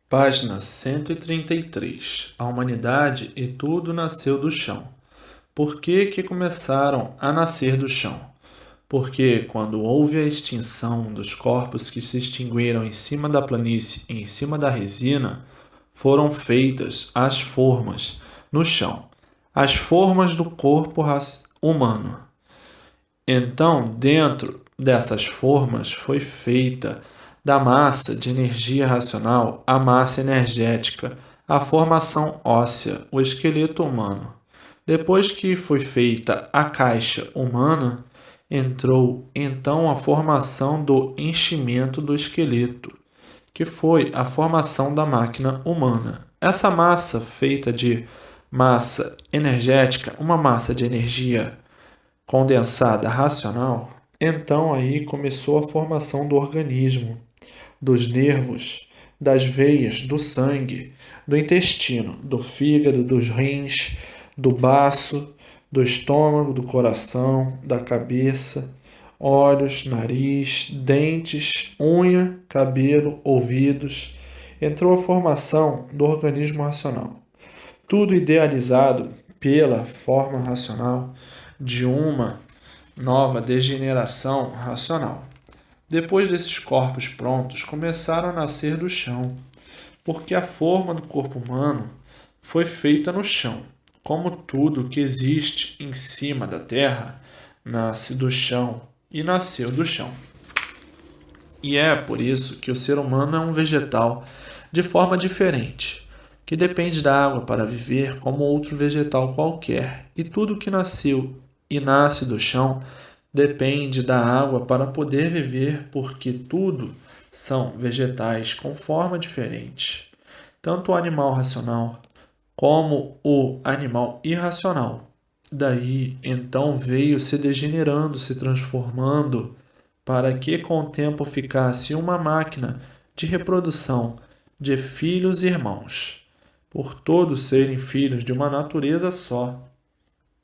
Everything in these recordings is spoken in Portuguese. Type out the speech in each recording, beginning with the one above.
Página 133. A humanidade e tudo nasceu do chão. Por que começaram a nascer do chão? Porque quando houve a extinção dos corpos que se extinguiram em cima da planície e em cima da resina, foram feitas as formas no chão, as formas do corpo humano. Então, dentro dessas formas foi feita da massa de energia racional a massa energética, a formação óssea, o esqueleto humano. Depois que foi feita a caixa humana, entrou então a formação do enchimento do esqueleto, que foi a formação da máquina humana. Essa massa feita de massa energética, uma massa de energia condensada racional, então aí começou a formação do organismo, dos nervos, das veias, do sangue, do intestino, do fígado, dos rins, do baço, do estômago, do coração, da cabeça, olhos, nariz, dentes, unha, cabelo, ouvidos. Entrou a formação do organismo racional. Tudo idealizado pela forma racional de uma nova degeneração racional. Depois desses corpos prontos, começaram a nascer do chão, porque a forma do corpo humano foi feita no chão. Como tudo que existe em cima da terra nasce do chão e nasceu do chão. E é por isso que o ser humano é um vegetal de forma diferente, que depende da água para viver como outro vegetal qualquer, e tudo que nasceu e nasce do chão depende da água para poder viver, porque tudo são vegetais com forma diferente. Tanto o animal racional como o animal irracional. Daí, então, veio se degenerando, se transformando, para que com o tempo ficasse uma máquina de reprodução de filhos e irmãos, por todos serem filhos de uma natureza só,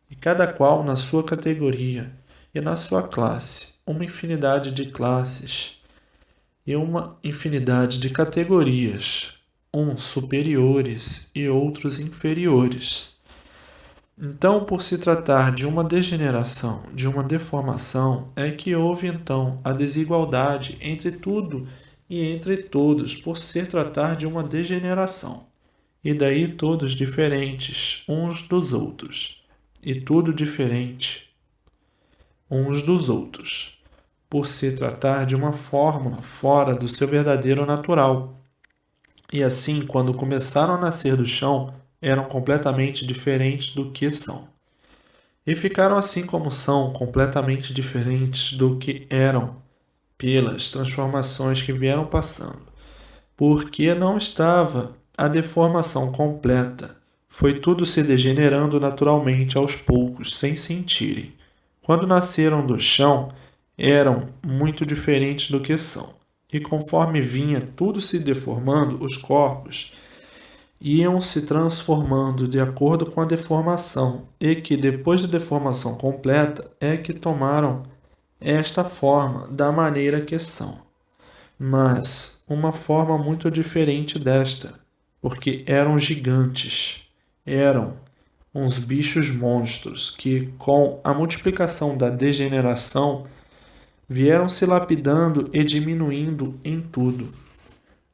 e cada qual na sua categoria e na sua classe, uma infinidade de classes e uma infinidade de categorias, uns superiores e outros inferiores. Então, por se tratar de uma degeneração, de uma deformação, é que houve então a desigualdade entre tudo e entre todos, por se tratar de uma degeneração. E daí todos diferentes uns dos outros, e tudo diferente uns dos outros, por se tratar de uma fórmula fora do seu verdadeiro natural. E assim, quando começaram a nascer do chão, eram completamente diferentes do que são. E ficaram assim como são, completamente diferentes do que eram, pelas transformações que vieram passando. Porque não estava a deformação completa. Foi tudo se degenerando naturalmente aos poucos, sem sentirem. Quando nasceram do chão, eram muito diferentes do que são. E conforme vinha tudo se deformando, os corpos iam se transformando de acordo com a deformação, e que depois da deformação completa é que tomaram esta forma da maneira que são. Mas uma forma muito diferente desta, porque eram gigantes, eram uns bichos monstros que, com a multiplicação da degeneração, vieram se lapidando e diminuindo em tudo.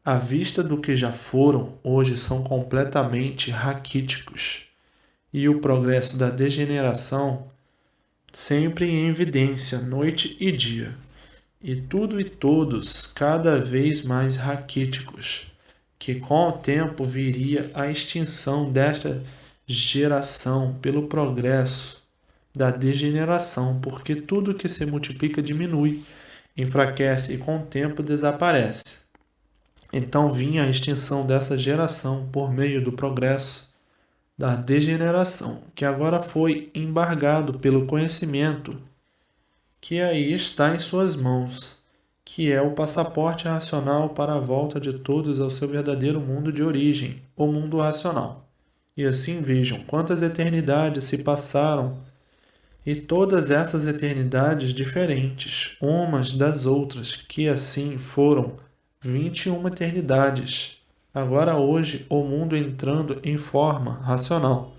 À vista do que já foram, hoje são completamente raquíticos, e o progresso da degeneração sempre em evidência, noite e dia, e tudo e todos cada vez mais raquíticos, que com o tempo viria a extinção desta geração pelo progresso da degeneração, porque tudo que se multiplica diminui, enfraquece e com o tempo desaparece. Então vinha a extinção dessa geração por meio do progresso da degeneração, que agora foi embargado pelo conhecimento que aí está em suas mãos, que é o passaporte racional para a volta de todos ao seu verdadeiro mundo de origem, o mundo racional. E assim vejam quantas eternidades se passaram, e todas essas eternidades diferentes, umas das outras, que assim foram 21 eternidades, Agora, hoje, o mundo entrando em forma racional,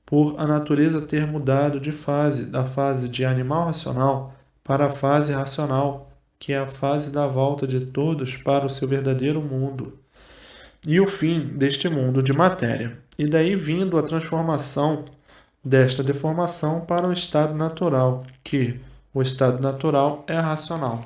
por a natureza ter mudado de fase, da fase de animal racional para a fase racional, que é a fase da volta de todos para o seu verdadeiro mundo, e o fim deste mundo de matéria, e daí vindo a transformação desta deformação para o estado natural, que o estado natural é racional.